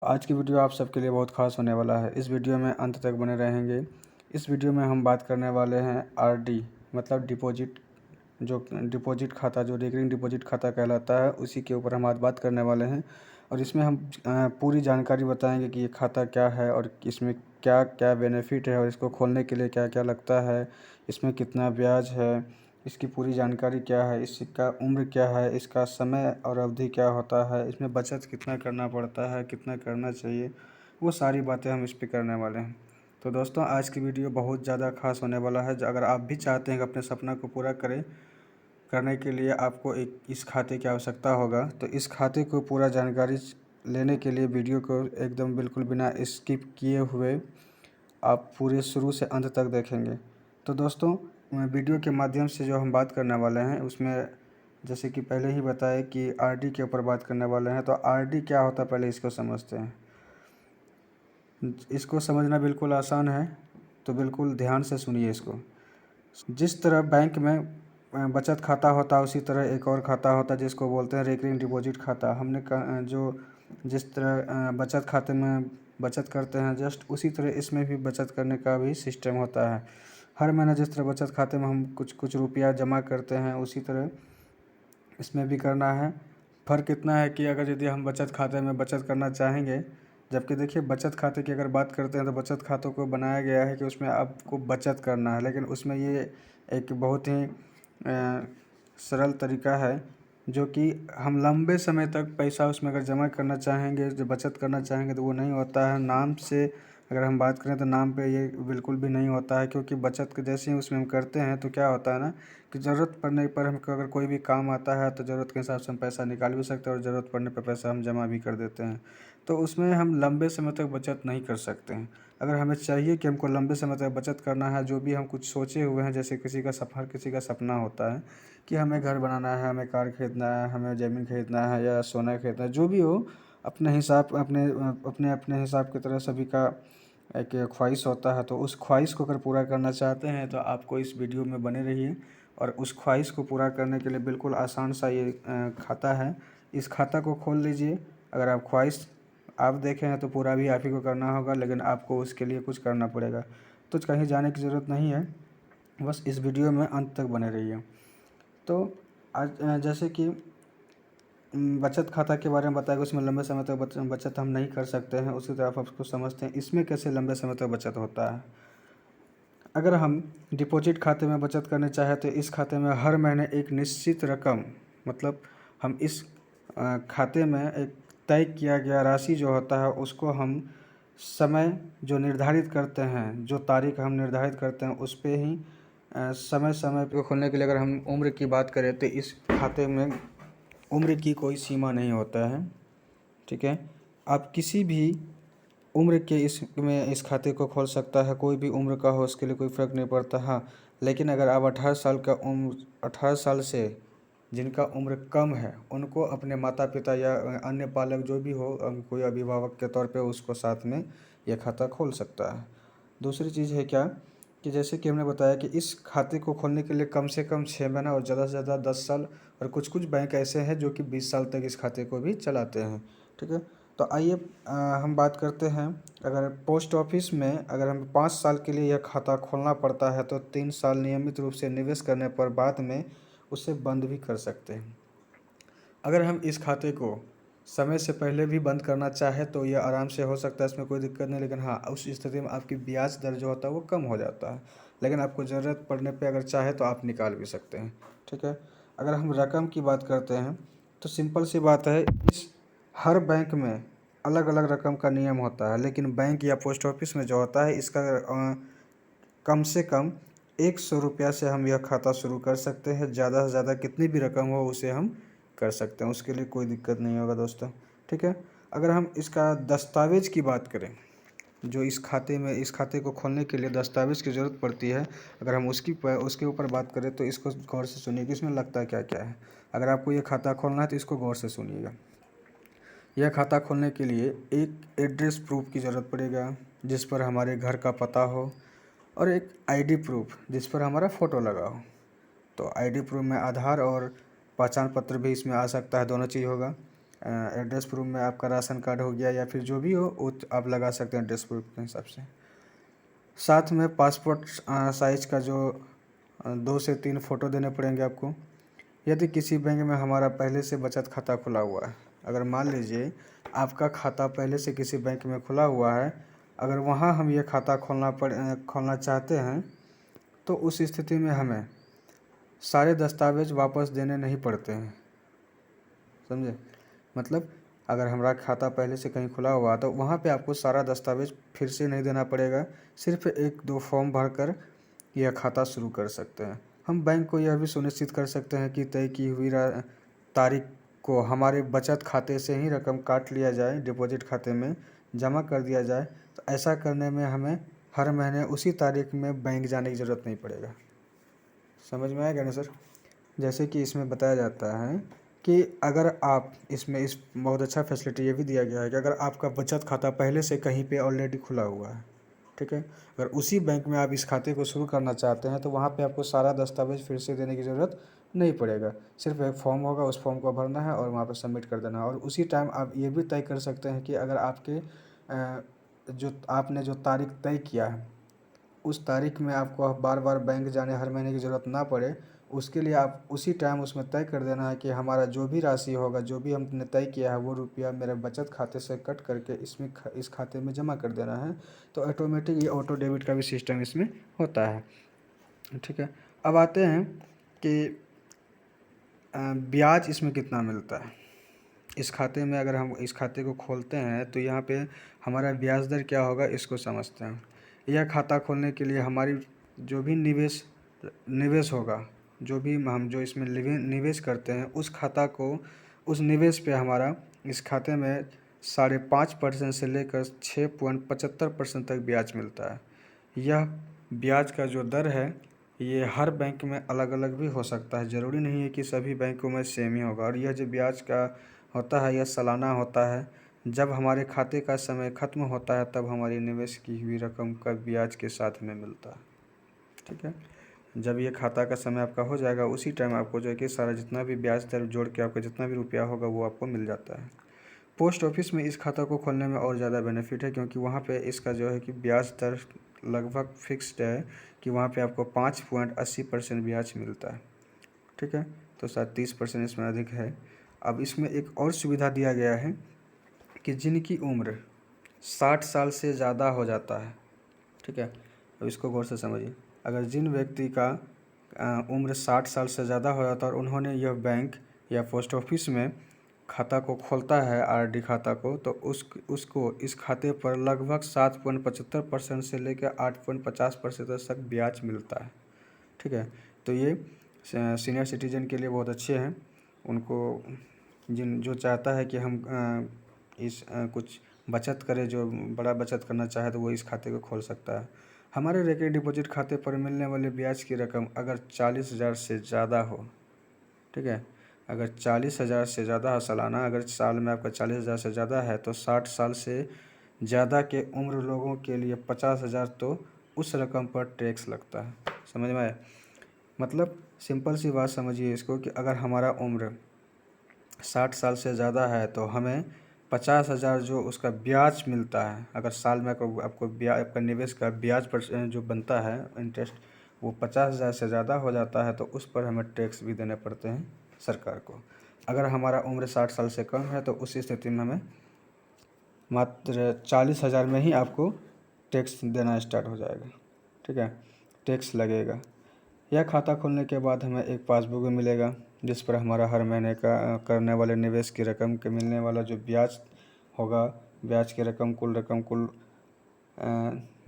आज की वीडियो आप सबके लिए बहुत ख़ास होने वाला है। इस वीडियो में अंत तक बने रहेंगे। इस वीडियो में हम बात करने वाले हैं आरडी मतलब डिपॉजिट खाता जो रिकरिंग डिपॉजिट खाता कहलाता है, उसी के ऊपर हम आज बात करने वाले हैं। और इसमें हम पूरी जानकारी बताएंगे कि ये खाता क्या है और इसमें क्या क्या बेनिफिट है और इसको खोलने के लिए क्या क्या लगता है, इसमें कितना ब्याज है, इसकी पूरी जानकारी क्या है, इसका उम्र क्या है, इसका समय और अवधि क्या होता है, इसमें बचत कितना करना पड़ता है, कितना करना चाहिए, वो सारी बातें हम इस पे करने वाले हैं। तो दोस्तों, आज की वीडियो बहुत ज़्यादा खास होने वाला है। अगर आप भी चाहते हैं कि अपने सपना को पूरा करने के लिए आपको एक इस खाते की आवश्यकता होगा, तो इस खाते को पूरा जानकारी लेने के लिए वीडियो को एकदम बिल्कुल बिना स्किप किए हुए आप पूरे शुरू से अंत तक देखेंगे। तो दोस्तों, वीडियो के माध्यम से जो हम बात करने वाले हैं उसमें जैसे कि पहले ही बताया कि आरडी के ऊपर बात करने वाले हैं। तो आरडी क्या होता है पहले इसको समझते हैं। इसको समझना बिल्कुल आसान है, तो बिल्कुल ध्यान से सुनिए इसको। जिस तरह बैंक में बचत खाता होता है, उसी तरह एक और खाता होता है जिसको बोलते हैं रिकरिंग डिपॉजिट खाता। जो जिस तरह बचत खाते में बचत करते हैं, जस्ट उसी तरह इसमें भी बचत करने का भी सिस्टम होता है। हर महीने जिस तरह बचत खाते में हम कुछ कुछ रुपया जमा करते हैं, उसी तरह इसमें भी करना है। फ़र्क इतना है कि अगर यदि हम बचत खाते में बचत करना चाहेंगे, जबकि देखिए बचत खाते की अगर बात करते हैं तो बचत खातों को बनाया गया है कि उसमें आपको बचत करना है, लेकिन उसमें ये एक बहुत ही सरल तरीका है जो कि हम लंबे समय तक पैसा उसमें अगर जमा करना चाहेंगे, जो बचत करना चाहेंगे, तो वो नहीं होता है। नाम से अगर हम बात करें तो नाम पे ये बिल्कुल भी नहीं होता है, क्योंकि बचत के जैसे ही उसमें हम करते हैं तो क्या होता है ना कि ज़रूरत पड़ने पर हमको अगर कोई भी काम आता है तो ज़रूरत के हिसाब से हम पैसा निकाल भी सकते हैं और ज़रूरत पड़ने पर पैसा हम जमा भी कर देते हैं। तो उसमें हम लंबे समय तक बचत नहीं कर सकते हैं। अगर हमें चाहिए कि हमको लंबे समय तक बचत करना है, जो भी हम कुछ सोचे हुए हैं, जैसे हर किसी का सपना होता है कि हमें घर बनाना है, हमें कार खरीदना है, हमें ज़मीन खरीदना है या सोना खरीदना है, जो भी हो, अपने अपने हिसाब की तरह सभी का एक ख्वाहिश होता है। तो उस ख्वाहिश को अगर पूरा करना चाहते हैं तो आपको इस वीडियो में बने रहिए। और उस ख्वाहिश को पूरा करने के लिए बिल्कुल आसान सा ये खाता है। इस खाता को खोल लीजिए। अगर आप ख्वाहिश आप देखें हैं तो पूरा भी आप ही को करना होगा, लेकिन आपको उसके लिए कुछ करना पड़ेगा। तो कहीं जाने की ज़रूरत नहीं है, बस इस वीडियो में अंत तक बने रहिए। तो आज जैसे कि बचत खाता के बारे में बताया, उसमें लंबे समय तक बचत हम नहीं कर सकते हैं, उसी तरह आप उसको समझते हैं इसमें कैसे लंबे समय तक बचत होता है। अगर हम डिपॉजिट खाते में बचत करना चाहें तो इस खाते में हर महीने एक निश्चित रकम, मतलब हम इस खाते में एक तय किया गया राशि जो होता है उसको हम समय जो निर्धारित करते हैं, जो तारीख हम निर्धारित करते हैं, उस पे ही समय समय पे खोलने के लिए अगर हम उम्र की बात करें तो इस खाते में उम्र की कोई सीमा नहीं होता है। ठीक है, आप किसी भी उम्र के इस खाते को खोल सकता है, कोई भी उम्र का हो, उसके लिए कोई फ़र्क नहीं पड़ता। हाँ, लेकिन अगर आप 18 साल से जिनका उम्र कम है, उनको अपने माता पिता या अन्य पालक जो भी हो, कोई अभिभावक के तौर पे उसको साथ में यह खाता खोल सकता है। दूसरी चीज़ है क्या कि जैसे कि हमने बताया कि इस खाते को खोलने के लिए कम से कम 6 महीना और ज़्यादा से ज़्यादा 10 साल, और कुछ कुछ बैंक ऐसे हैं जो कि 20 साल तक इस खाते को भी चलाते हैं। ठीक है, तो आइए हम बात करते हैं। अगर पोस्ट ऑफिस में अगर हम 5 साल के लिए यह खाता खोलना पड़ता है तो 3 साल नियमित रूप से निवेश करने पर बाद में उसे बंद भी कर सकते हैं। अगर हम इस खाते को समय से पहले भी बंद करना चाहे तो यह आराम से हो सकता है, इसमें कोई दिक्कत नहीं। लेकिन हाँ, उस स्थिति में आपकी ब्याज दर जो होता है वो कम हो जाता है, लेकिन आपको ज़रूरत पड़ने पे अगर चाहे तो आप निकाल भी सकते हैं। ठीक है, अगर हम रकम की बात करते हैं तो सिंपल सी बात है, इस हर बैंक में अलग अलग रकम का नियम होता है, लेकिन बैंक या पोस्ट ऑफिस में जो होता है इसका कम से कम 100 रुपया से हम यह खाता शुरू कर सकते हैं। ज़्यादा से ज़्यादा कितनी भी रकम हो उसे हम कर सकते हैं, उसके लिए कोई दिक्कत नहीं होगा दोस्तों। ठीक है, अगर हम इसका दस्तावेज़ की बात करें, जो इस खाते को खोलने के लिए दस्तावेज़ की ज़रूरत पड़ती है, अगर हम उसके ऊपर बात करें तो इसको गौर से सुनिए कि इसमें लगता क्या क्या है। अगर आपको ये खाता खोलना है तो इसको गौर से सुनिएगा। यह खाता खोलने के लिए एक एड्रेस प्रूफ की ज़रूरत पड़ेगा जिस पर हमारे घर का पता हो, और एक आईडी प्रूफ जिस पर हमारा फ़ोटो लगा हो। तो आईडी प्रूफ में आधार और पहचान पत्र भी इसमें आ सकता है, दोनों चीज़ होगा। एड्रेस प्रूफ में आपका राशन कार्ड हो गया या फिर जो भी हो वो आप लगा सकते हैं एड्रेस प्रूफ के हिसाब से। साथ में पासपोर्ट साइज का जो 2 से 3 फ़ोटो देने पड़ेंगे आपको। यदि किसी बैंक में हमारा पहले से बचत खाता खुला हुआ है, अगर मान लीजिए आपका खाता पहले से किसी बैंक में खुला हुआ है, अगर वहाँ हम ये खाता खोलना चाहते हैं तो उस स्थिति में हमें सारे दस्तावेज वापस देने नहीं पड़ते हैं, समझे। मतलब अगर हमारा खाता पहले से कहीं खुला हुआ तो वहाँ पे आपको सारा दस्तावेज फिर से नहीं देना पड़ेगा, सिर्फ 1-2 फॉर्म भरकर यह खाता शुरू कर सकते हैं। हम बैंक को यह भी सुनिश्चित कर सकते हैं कि तय की हुई तारीख को हमारे बचत खाते से ही रकम काट लिया जाए, डिपॉजिट खाते में जमा कर दिया जाए। तो ऐसा करने में हमें हर महीने उसी तारीख में बैंक जाने की ज़रूरत नहीं पड़ेगा। समझ में आएगा ना सर। जैसे कि इसमें बताया जाता है कि अगर आप इस बहुत अच्छा फैसिलिटी ये भी दिया गया है कि अगर आपका बचत खाता पहले से कहीं पे ऑलरेडी खुला हुआ है, ठीक है, अगर उसी बैंक में आप इस खाते को शुरू करना चाहते हैं तो वहाँ पे आपको सारा दस्तावेज फिर से देने की ज़रूरत नहीं पड़ेगा। सिर्फ एक फॉर्म होगा, उस फॉर्म को भरना है और वहाँ पर सबमिट कर देना है। और उसी टाइम आप ये भी तय कर सकते हैं कि अगर आपके जो आपने जो तारीख तय किया है उस तारीख में आपको बार बार बैंक जाने हर महीने की ज़रूरत ना पड़े, उसके लिए आप उसी टाइम उसमें तय कर देना है कि हमारा जो भी राशि होगा, जो भी हमने तय किया है वो रुपया मेरे बचत खाते से कट करके इस खाते में जमा कर देना है। तो ऑटोमेटिक ये ऑटो डेबिट का भी सिस्टम इसमें होता है, ठीक है। अब आते हैं कि ब्याज इसमें कितना मिलता है। इस खाते में अगर हम इस खाते को खोलते हैं तो यहाँ पे हमारा ब्याज दर क्या होगा इसको समझते हैं। यह खाता खोलने के लिए हमारी जो भी निवेश होगा, जो भी हम जो इसमें निवेश करते हैं उस खाता को, उस निवेश पे हमारा इस खाते में 5.5% से लेकर 6.75% तक ब्याज मिलता है। यह ब्याज का जो दर है ये हर बैंक में अलग अलग भी हो सकता है, ज़रूरी नहीं है कि सभी बैंकों में सेम ही होगा। और यह जो ब्याज का होता है यह सालाना होता है। जब हमारे खाते का समय ख़त्म होता है तब हमारी निवेश की हुई रकम का ब्याज के साथ में मिलता है, ठीक है। जब ये खाता का समय आपका हो जाएगा उसी टाइम आपको जो है कि सारा जितना भी ब्याज दर जोड़ के आपका जितना भी रुपया होगा वो आपको मिल जाता है। पोस्ट ऑफिस में इस खाता को खोलने में और ज़्यादा बेनिफिट है क्योंकि वहाँ पे इसका जो है कि ब्याज दर लगभग फिक्स्ड है कि वहाँ पे आपको 5.80% ब्याज मिलता है, ठीक है। तो शायद 30% इसमें अधिक है। अब इसमें एक और सुविधा दिया गया है कि जिनकी उम्र 60 साल से ज़्यादा हो जाता है, ठीक है। अब इसको गौर से समझिए। अगर जिन व्यक्ति का उम्र 60 साल से ज़्यादा हो जाता है और उन्होंने यह बैंक या पोस्ट ऑफिस में खाता को खोलता है आरडी खाता को, तो उसको इस खाते पर लगभग 7.75% से लेकर 8.50% तक ब्याज मिलता है, ठीक है। तो ये सीनियर सिटीजन के लिए बहुत अच्छे हैं। उनको जो चाहता है कि हम कुछ बचत करें, जो बड़ा बचत करना चाहे तो वो इस खाते को खोल सकता है। हमारे रेकरिंग डिपॉजिट खाते पर मिलने वाले ब्याज की रकम अगर 40,000 से ज़्यादा हो, ठीक है, अगर 40,000 से ज़्यादा हो सालाना, अगर साल में आपका 40,000 से ज़्यादा है तो 60 साल से ज़्यादा के उम्र लोगों के लिए 50,000 तो उस रकम पर टैक्स लगता है। समझ में आया। मतलब सिंपल सी बात समझिए इसको कि अगर हमारा उम्र 60 साल से ज़्यादा है तो हमें 50,000 जो उसका ब्याज मिलता है, अगर साल में आपको ब्याज, आपका निवेश का ब्याज पर जो बनता है इंटरेस्ट, वो 50,000 से ज़्यादा हो जाता है तो उस पर हमें टैक्स भी देने पड़ते हैं सरकार को। अगर हमारा उम्र 60 साल से कम है तो उस स्थिति में हमें मात्र 40,000 में ही आपको टैक्स देना स्टार्ट हो जाएगा, ठीक है, टैक्स लगेगा। यह खाता खोलने के बाद हमें एक पासबुक भी मिलेगा जिस पर हमारा हर महीने का करने वाले निवेश की रकम के मिलने वाला जो ब्याज होगा, ब्याज की रकम कुल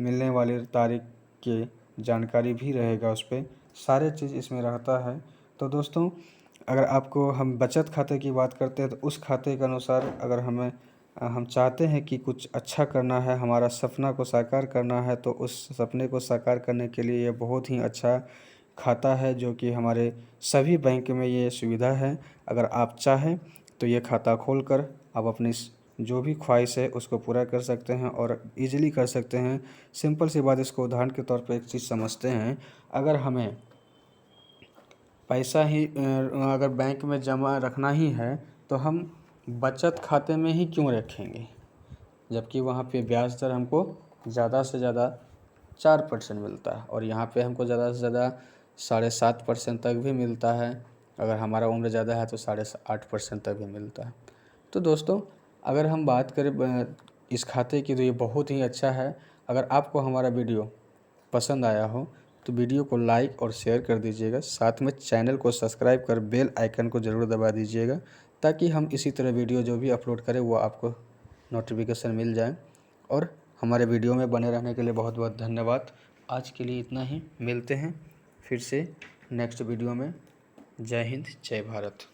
मिलने वाली तारीख की जानकारी भी रहेगा, उस पर सारे चीज़ इसमें रहता है। तो दोस्तों अगर आपको हम बचत खाते की बात करते हैं तो उस खाते के अनुसार अगर हम चाहते हैं कि कुछ अच्छा करना है, हमारा सपना को साकार करना है, तो उस सपने को साकार करने के लिए ये बहुत ही अच्छा खाता है जो कि हमारे सभी बैंक में ये सुविधा है। अगर आप चाहें तो ये खाता खोलकर आप अपनी जो भी ख्वाहिश है उसको पूरा कर सकते हैं और इजीली कर सकते हैं। सिंपल सी बात, इसको उदाहरण के तौर पे एक चीज़ समझते हैं। अगर हमें पैसा ही अगर बैंक में जमा रखना ही है तो हम बचत खाते में ही क्यों रखेंगे, जबकि वहाँ पे ब्याज दर हमको ज़्यादा से ज़्यादा 4% मिलता है और यहाँ पे हमको ज़्यादा से ज़्यादा 7.5% तक भी मिलता है। अगर हमारा उम्र ज़्यादा है तो 8.5% तक भी मिलता है। तो दोस्तों, अगर हम बात करें इस खाते की, तो ये बहुत ही अच्छा है। अगर आपको हमारा वीडियो पसंद आया हो तो वीडियो को लाइक और शेयर कर दीजिएगा, साथ में चैनल को सब्सक्राइब कर बेल आइकन को ज़रूर दबा दीजिएगा, ताकि हम इसी तरह वीडियो जो भी अपलोड करें वो आपको नोटिफिकेशन मिल जाए। और हमारे वीडियो में बने रहने के लिए बहुत बहुत धन्यवाद। आज के लिए इतना ही, मिलते हैं फिर से नेक्स्ट वीडियो में। जय हिंद, जय भारत।